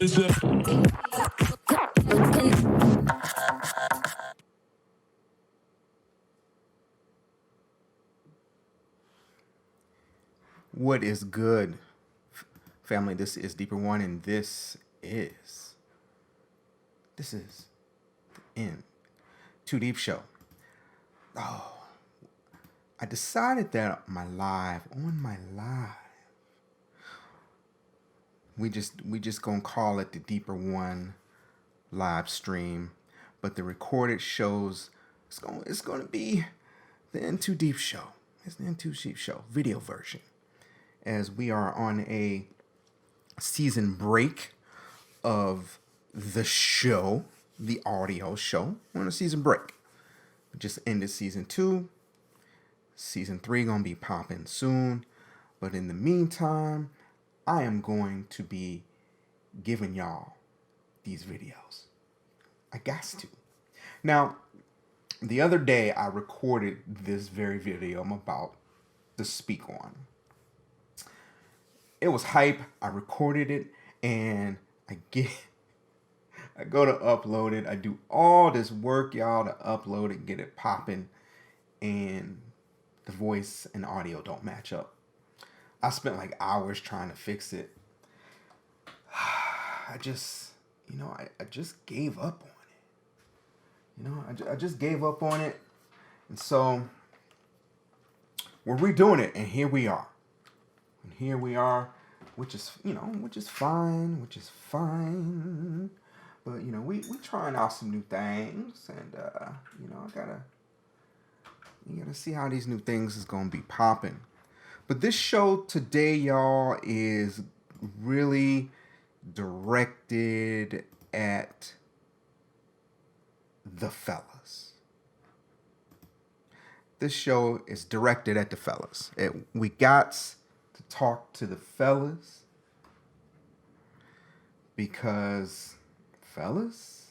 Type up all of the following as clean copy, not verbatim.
What is good, family? This is Deeper One, and this is in Too Deep Show. Oh, I decided that on my live, we just gonna call it the Deeper One live stream, but the recorded shows it's gonna be the In Too Deep Show. It's the In Too Deep Show video version, as we are on a season break of the show, the audio show. We're on a season break. We just ended season 2. Season 3 gonna be popping soon. But in the meantime, I am going to be giving y'all these videos. I got to. Now, the other day I recorded this very video I'm about to speak on. It was hype. I recorded it, and I go to upload it. I do all this work, y'all, to upload it, get it popping, and the voice and audio don't match up. I spent like hours trying to fix it. I just gave up on it. I just gave up on it, and so we're redoing it, and here we are. Which is fine. But we trying out some new things, and you gotta see how these new things is gonna be popping. But this show today, y'all, is really directed at the fellas. This show is directed at the fellas. We got to talk to the fellas, because fellas,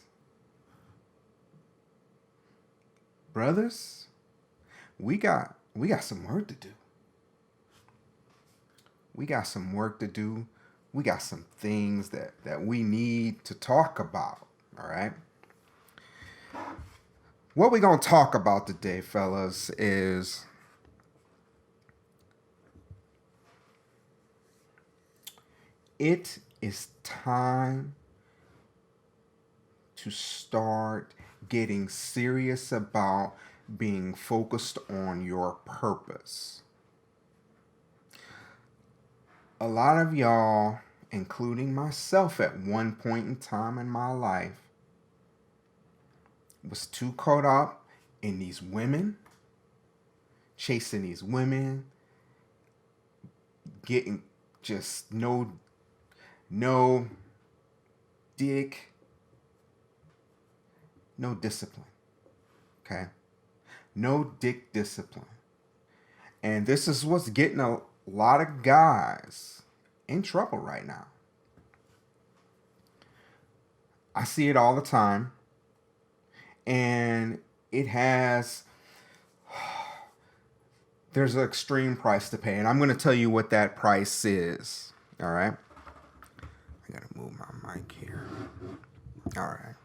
brothers, we got some work to do. We got some work to do. We got some things that we need to talk about. All right. What we're gonna talk about today, fellas, is it is time to start getting serious about being focused on your purpose. A lot of y'all, including myself at one point in time in my life, was too caught up in these women, chasing these women, getting just no dick, no discipline. Okay? No dick discipline. And this is what's getting a lot of guys in trouble right now. I see it all the time. And there's an extreme price to pay. And I'm going to tell you what that price is. All right? I got to move my mic here. All right.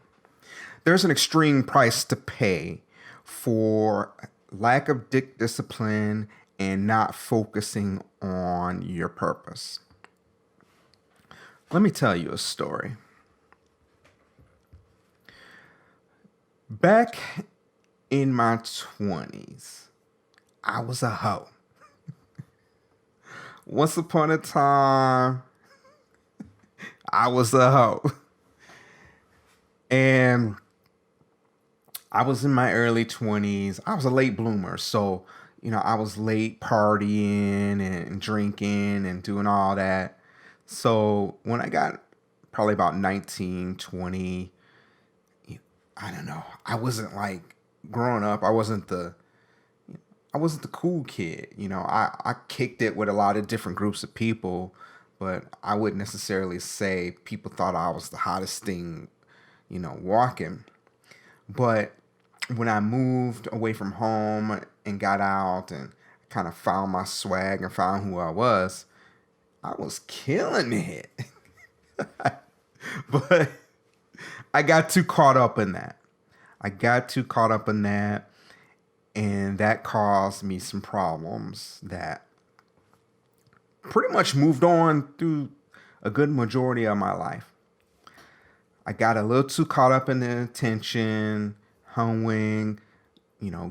There's an extreme price to pay for lack of dick discipline and not focusing on your purpose. Let me tell you a story. Back in my 20s, I was a hoe. Once upon a time, I was a hoe. And I was in my early 20s. I was a late bloomer. So, I was late partying and drinking and doing all that. So when I got probably about 19, 20, I don't know. I wasn't like growing up. I wasn't the cool kid. I kicked it with a lot of different groups of people, but I wouldn't necessarily say people thought I was the hottest thing, walking. But when I moved away from home and got out and kind of found my swag and found who I was killing it. But I got too caught up in that. I got too caught up in that, and that caused me some problems that pretty much moved on through a good majority of my life. I got a little too caught up in the attention, hoeing,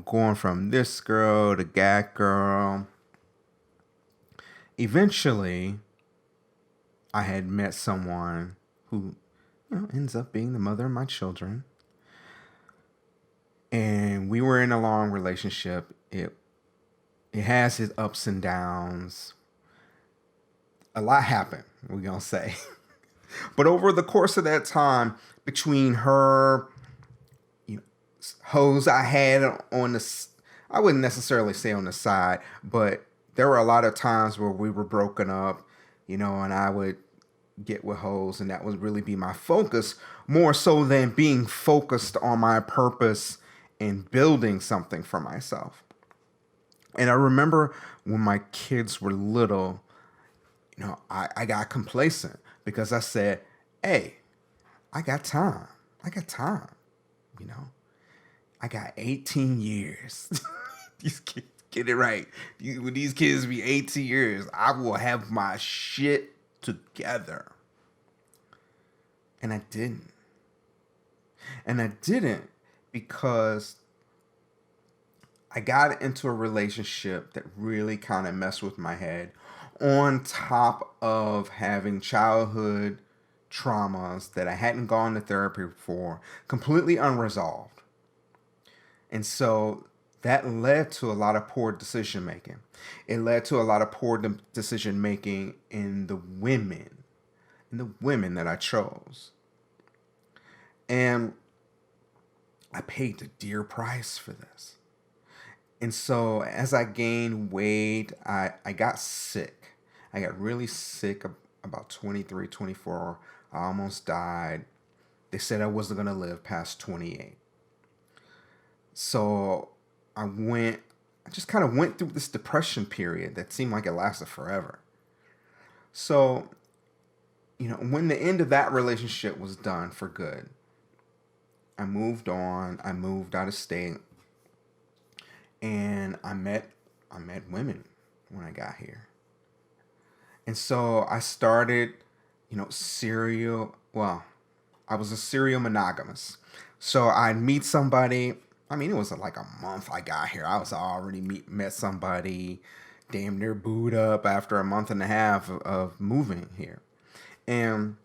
going from this girl to that girl. Eventually, I had met someone who, ends up being the mother of my children. And we were in a long relationship. It has its ups and downs. A lot happened, we're going to say. But over the course of that time, between her, hoes I had on the, I wouldn't necessarily say on the side, but there were a lot of times where we were broken up, and I would get with hoes, and that would really be my focus, more so than being focused on my purpose and building something for myself. And I remember when my kids were little, I got complacent because I said, hey, I got time. I got 18 years. These kids, get it right. When these kids be 18 years, I will have my shit together. And I didn't. Because I got into a relationship that really kind of messed with my head, on top of having childhood traumas that I hadn't gone to therapy for, completely unresolved. And so that led to a lot of poor decision making. It led to a lot of poor decision making in the women that I chose. And I paid a dear price for this. And so as I gained weight, I got sick. I got really sick about 23, 24. I almost died. They said I wasn't going to live past 28. So I just kind of went through this depression period that seemed like it lasted forever. So, when the end of that relationship was done for good, I moved on. I moved out of state. And I met women when I got here. And so I started, I was a serial monogamous. So I'd meet somebody. I mean, it was like a month I got here. I was already met somebody, damn near booed up after a month and a half of moving here. And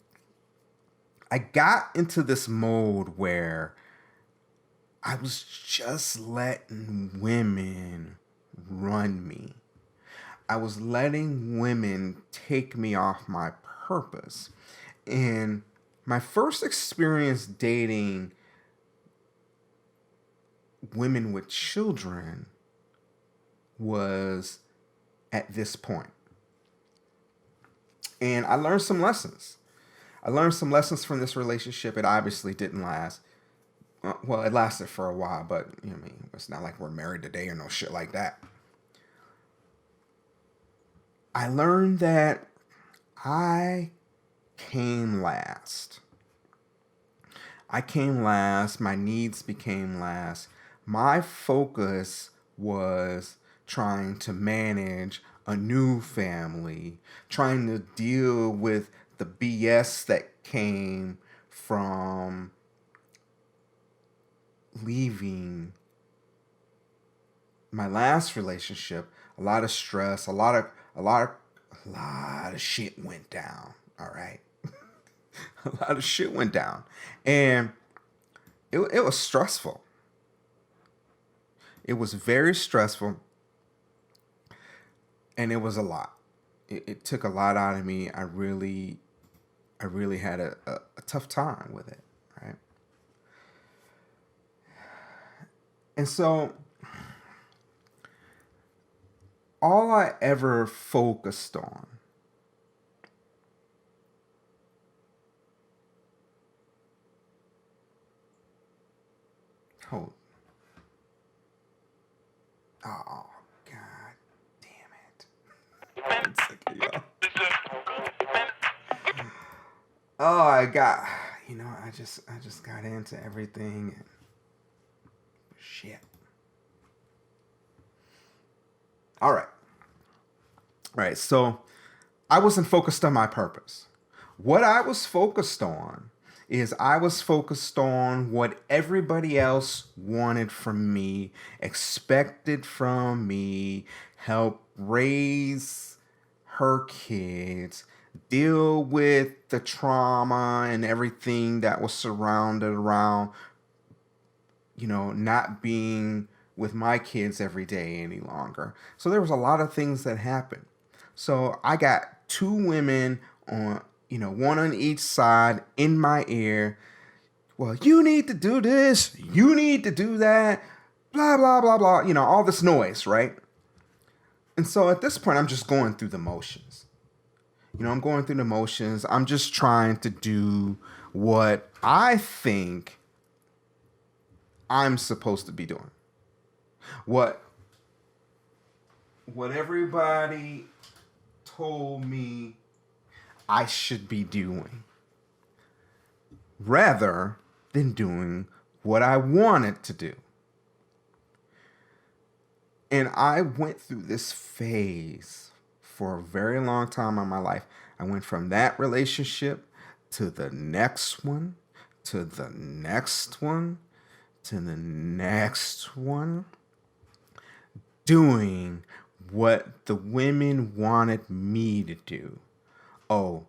I got into this mode where I was just letting women run me. I was letting women take me off my purpose. And my first experience dating women with children was at this point. And I learned some lessons. From this relationship. It obviously didn't last. Well, it lasted for a while, but it's not like we're married today or no shit like that. I learned that I came last. My needs became last. My focus was trying to manage a new family, trying to deal with the BS that came from leaving my last relationship. A lot of stress, a lot of shit went down. All right. A lot of shit went down. And it was stressful. It was very stressful. And it was a lot. It took a lot out of me. I really had a tough time with it. Right. And so all I ever focused on oh god damn it. 1 second, y'all. Oh, I just got into everything and shit. All right. All right. So I wasn't focused on my purpose. What I was focused on is I was focused on what everybody else wanted from me, expected from me, help raise her kids, deal with the trauma and everything that was surrounded around, not being with my kids every day any longer. So there was a lot of things that happened. So I got two women on, one on each side in my ear. Well, you need to do this, you need to do that, blah, blah, blah, blah, all this noise, right? And so at this point, I'm just going through the motions. I'm going through the motions. I'm just trying to do what I think I'm supposed to be doing. What everybody told me I should be doing, rather than doing what I wanted to do. And I went through this phase for a very long time in my life. I went from that relationship to the next one, to the next one, to the next one, doing what the women wanted me to do. Oh,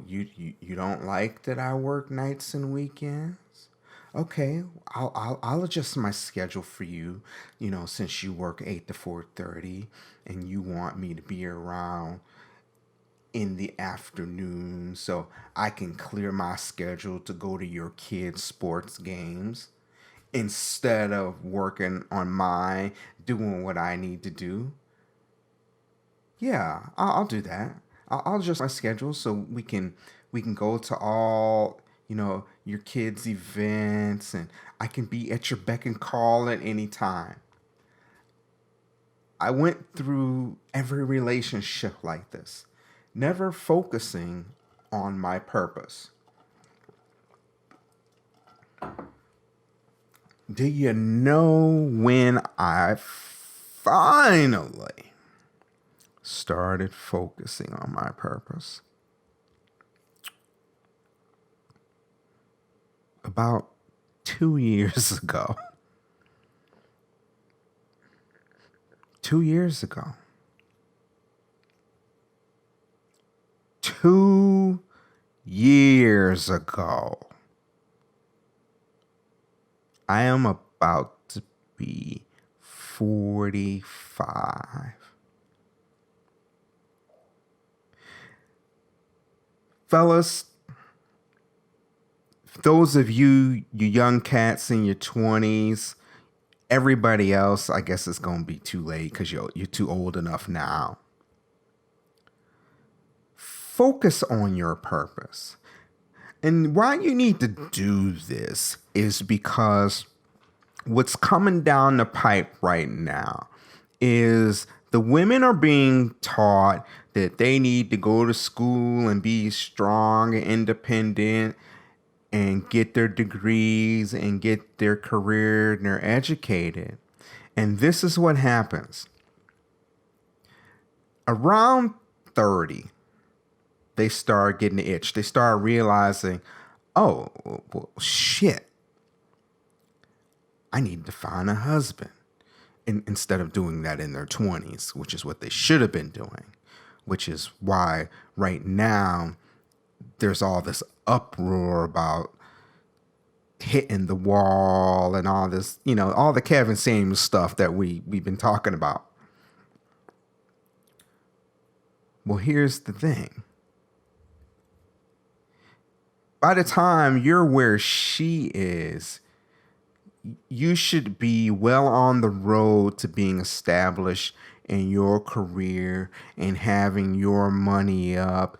you don't like that I work nights and weekends? Okay, I'll adjust my schedule for you. Since you work 8 to 4:30, and you want me to be around in the afternoon, so I can clear my schedule to go to your kids' sports games instead of working on my doing what I need to do. Yeah, I'll do that. I'll adjust my schedule so we can go to all your kids' events, and I can be at your beck and call at any time. I went through every relationship like this, never focusing on my purpose. Do you know when I finally started focusing on my purpose? About 2 years ago. 2 years ago. 2 years ago. I am about to be 45. Fellas, those of you young cats in your 20s, everybody else, I guess it's going to be too late because you're too old enough now. Focus on your purpose. And why you need to do this is because what's coming down the pipe right now is the women are being taught that they need to go to school and be strong and independent and get their degrees and get their career, and they're educated. And this is what happens. Around 30, they start getting the itch. They start realizing, oh, well, shit, I need to find a husband. Instead of doing that in their 20s, which is what they should have been doing, which is why right now there's all this uproar about hitting the wall and all this, all the Kevin Samuels stuff that we've been talking about. Well, here's the thing. By the time you're where she is, you should be well on the road to being established in your career and having your money up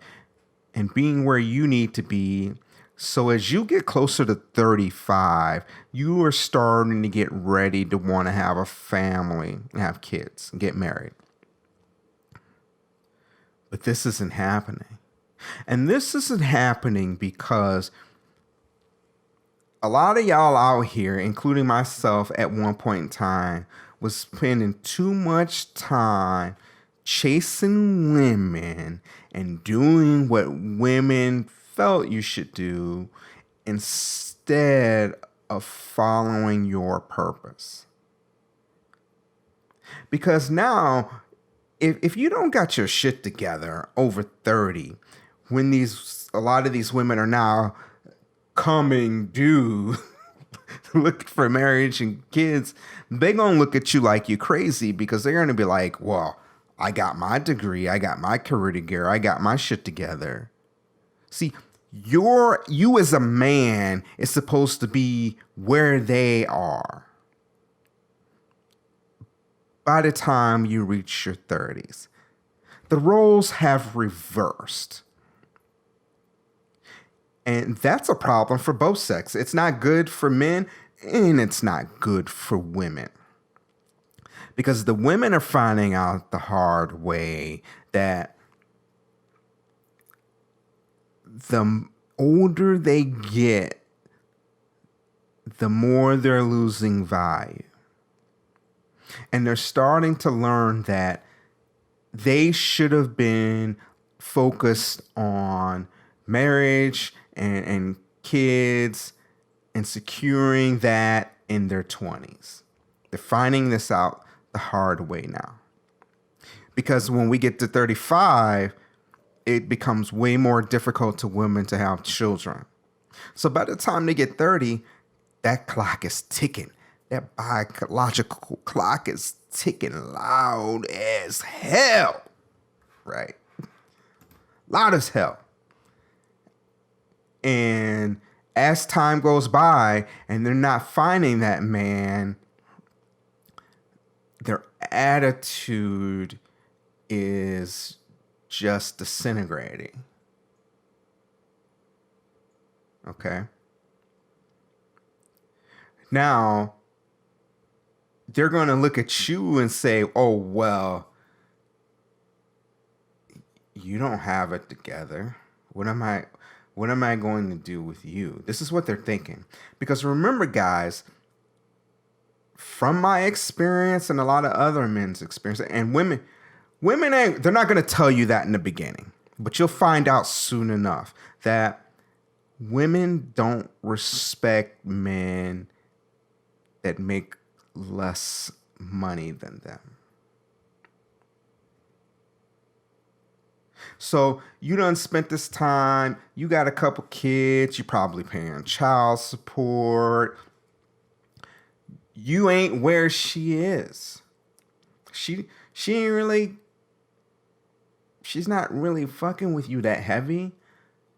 and being where you need to be. So as you get closer to 35, you are starting to get ready to want to have a family, have kids, and get married. But this isn't happening. And this isn't happening because a lot of y'all out here, including myself at one point in time, was spending too much time chasing women and doing what women felt you should do instead of following your purpose. Because now, if you don't got your shit together over 30, when a lot of these women are now coming due looking for marriage and kids, they gonna look at you like you crazy, because they're gonna be like, well, I got my degree, I got my career together, I got my shit together. See, you as a man is supposed to be where they are by the time you reach your 30s. The roles have reversed. And that's a problem for both sexes. It's not good for men, and it's not good for women. Because the women are finding out the hard way that the older they get, the more they're losing value. And they're starting to learn that they should have been focused on marriage and kids and securing that in their 20s. They're finding this out the hard way now. Because when we get to 35, it becomes way more difficult to women to have children. So by the time they get 30, that clock is ticking. That biological clock is ticking loud as hell. Right? Loud as hell. And as time goes by and they're not finding that man, their attitude is just disintegrating. Okay? Now, they're going to look at you and say, oh, well, you don't have it together. What am I going to do with you? This is what they're thinking. Because remember, guys, from my experience and a lot of other men's experience, and women they're not going to tell you that in the beginning, but you'll find out soon enough that women don't respect men that make less money than them. So you done spent this time, you got a couple kids, you probably paying child support. You ain't where she is. She ain't really, she's not really fucking with you that heavy,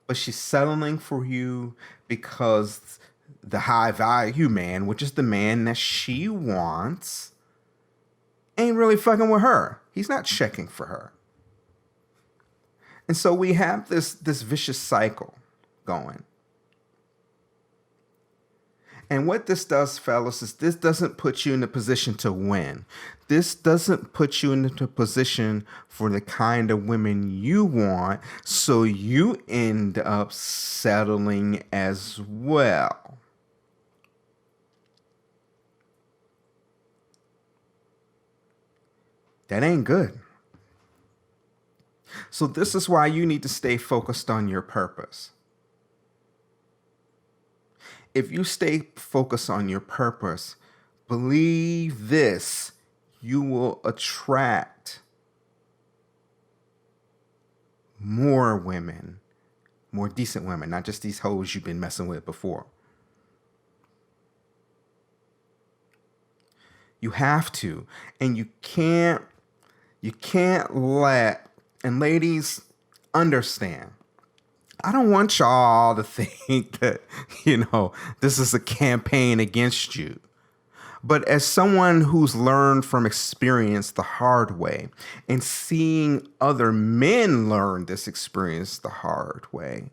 but she's settling for you because the high value man, which is the man that she wants, ain't really fucking with her. He's not checking for her. And so we have this vicious cycle going. And what this does, fellas, is this doesn't put you in a position to win. This doesn't put you into a position for the kind of women you want, so you end up settling as well. That ain't good. So this is why you need to stay focused on your purpose. If you stay focused on your purpose, believe this, you will attract more women, more decent women, not just these hoes you've been messing with before. You have to, and you can't let, and ladies, understand, I don't want y'all to think that, this is a campaign against you. But as someone who's learned from experience the hard way and seeing other men learn this experience the hard way,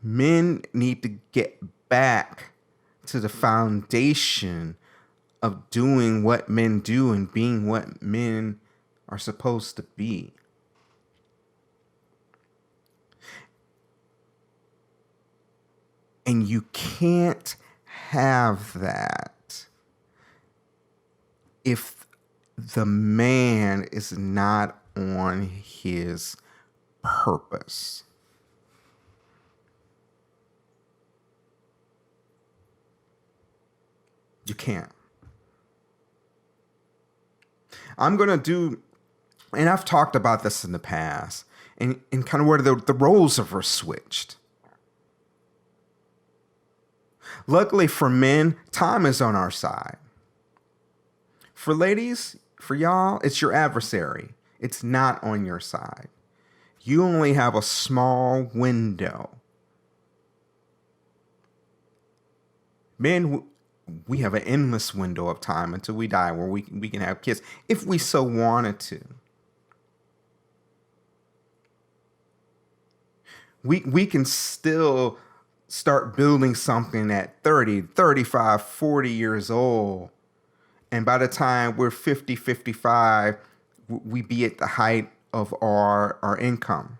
men need to get back to the foundation of doing what men do and being what men are supposed to be. And you can't have that if the man is not on his purpose. You can't. I'm going to do, and I've talked about this in the past, and kind of where the roles are switched. Luckily for men, time is on our side. For ladies, for y'all, it's your adversary. It's not on your side. You only have a small window. Men, we have an endless window of time until we die where we can have kids if we so wanted to. We can still start building something at 30, 35, 40 years old. And by the time we're 50, 55, we be at the height of our income.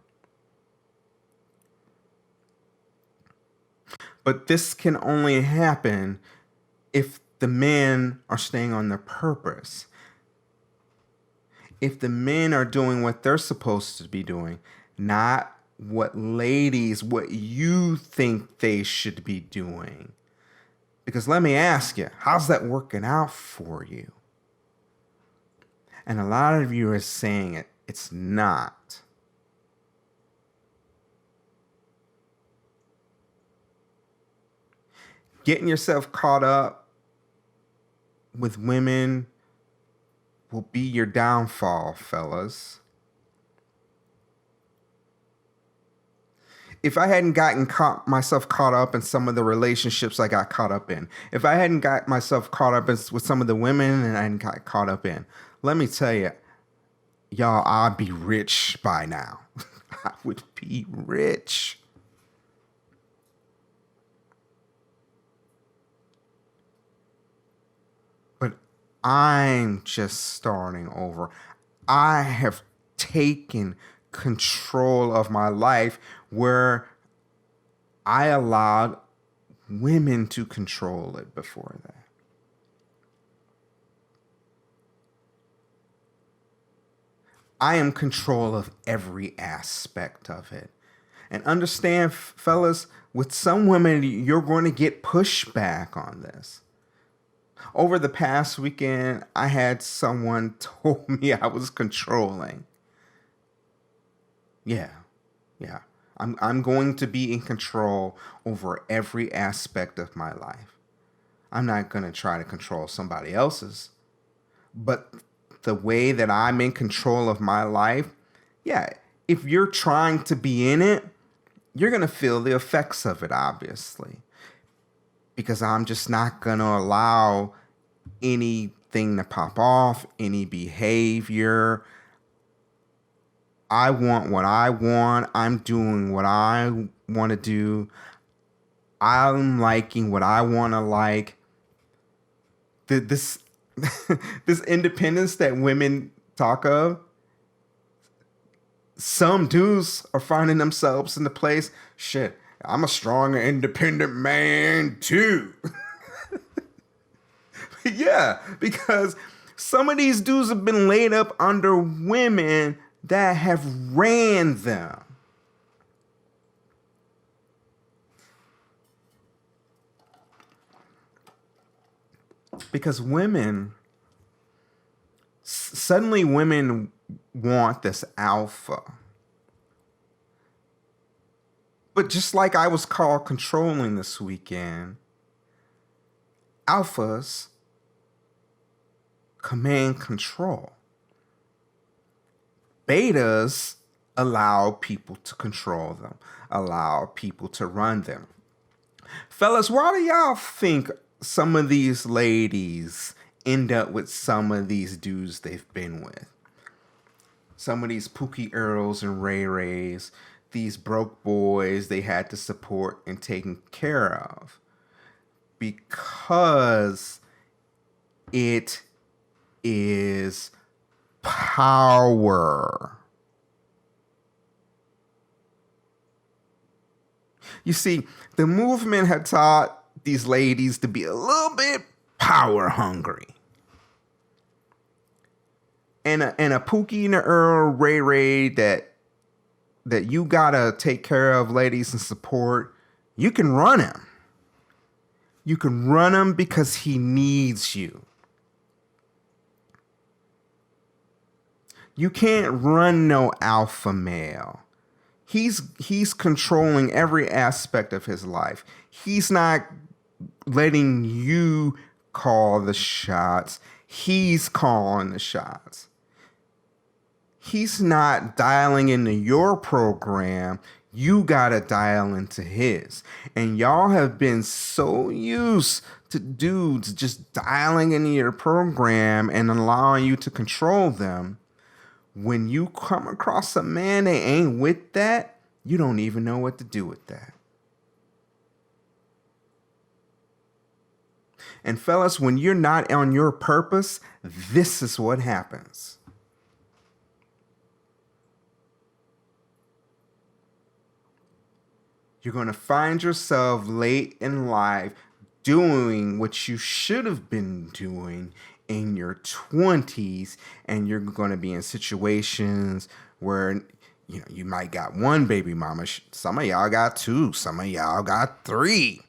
But this can only happen if the men are staying on their purpose. If the men are doing what they're supposed to be doing, not what you think they should be doing. Because let me ask you, how's that working out for you? And a lot of you are saying it's not. Getting yourself caught up with women will be your downfall, fellas. If I hadn't gotten myself caught up in some of the relationships I got caught up in, if I hadn't got myself caught up with some of the women and I hadn't got caught up in, let me tell you, y'all, I'd be rich by now. I would be rich. But I'm just starting over. I have taken control of my life where I allowed women to control it before that. I am control of every aspect of it. And understand, fellas, with some women, you're going to get pushback on this. Over the past weekend, I had someone told me I was controlling. Yeah. I'm going to be in control over every aspect of my life. I'm not going to try to control somebody else's. But the way that I'm in control of my life, yeah, if you're trying to be in it, you're going to feel the effects of it, obviously. Because I'm just not going to allow anything to pop off, any behavior. I want what I want. I'm doing what I want to do. I'm liking what I want to like. This this independence that women talk of, some dudes are finding themselves in the place, shit, I'm a strong, independent man too. Yeah, because some of these dudes have been laid up under women that have ran them. Because suddenly women want this alpha. But just like I was called controlling this weekend, alphas command control. Betas allow people to control them, allow people to run them. Fellas, why do y'all think some of these ladies end up with some of these dudes they've been with? Some of these Pookie Earls and Ray Rays, these broke boys they had to support and taken care of. Because it is power. You see, the movement had taught these ladies to be a little bit power hungry. And a Pookie and a Earl Ray Ray that you gotta take care of, ladies, and support, you can run him. You can run him because he needs you. You can't run no alpha male. He's controlling every aspect of his life. He's not letting you call the shots. He's calling the shots. He's not dialing into your program. You gotta dial into his. And y'all have been so used to dudes just dialing into your program and allowing you to control them. When you come across a man that ain't with that, you don't even know what to do with that. And fellas, when you're not on your purpose, this is what happens. You're going to find yourself late in life doing what you should have been doing in your 20s, and you're going to be in situations where you might got one baby mama. Some of y'all got two. Some of y'all got three.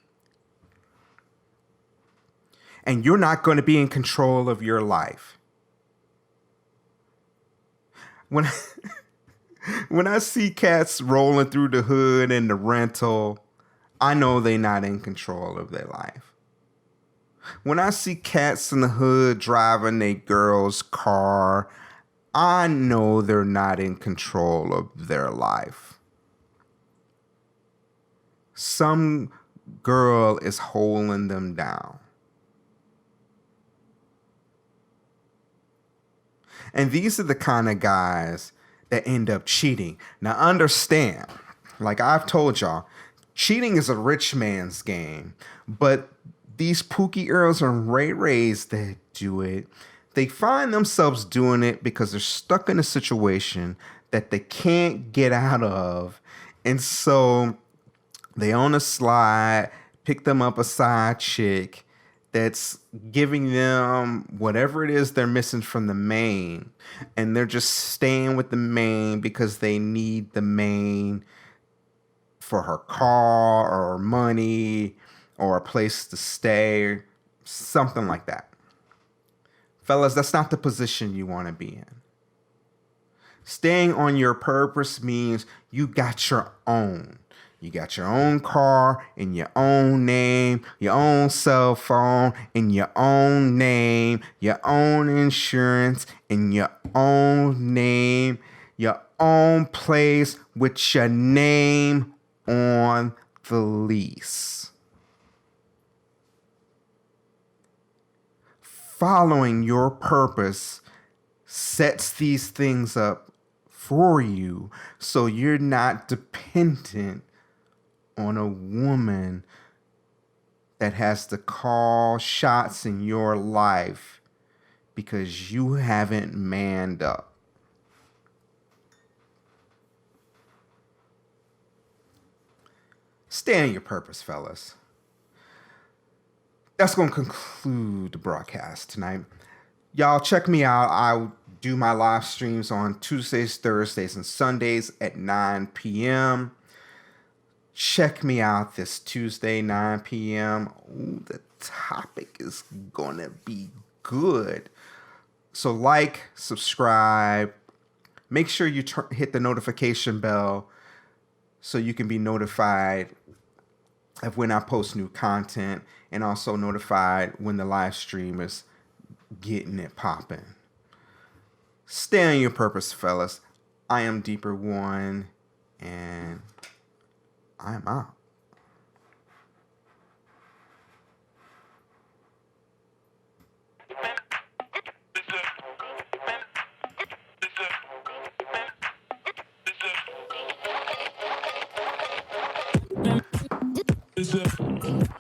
And you're not going to be in control of your life. When I see cats rolling through the hood in the rental, I know they're not in control of their life. When I see cats in the hood driving a girl's car, I know they're not in control of their life. Some girl is holding them down. And these are the kind of guys that end up cheating. Now understand, like I've told y'all, cheating is a rich man's game. But these Pookie Earls and Ray Rays that do it, they find themselves doing it because they're stuck in a situation that they can't get out of. And so they on a slide, pick them up a side chick that's giving them whatever it is they're missing from the main. And they're just staying with the main because they need the main for her car or money or a place to stay, something like that. Fellas, that's not the position you want to be in. Staying on your purpose means you got your own. You got your own car in your own name, your own cell phone in your own name, your own insurance in your own name, your own place with your name on the lease. Following your purpose sets these things up for you so you're not dependent on a woman that has to call shots in your life because you haven't manned up. Stay on your purpose, fellas. That's going to conclude the broadcast tonight. Y'all check me out. I do my live streams on Tuesdays, Thursdays, and Sundays at 9 p.m. Check me out this Tuesday, 9 p.m. Ooh, the topic is going to be good. So like, subscribe. Make sure you hit the notification bell so you can be notified of when I post new content, and also notified when the live stream is getting it popping. Stay on your purpose, fellas. I am Deeper One, and I'm out. Is it?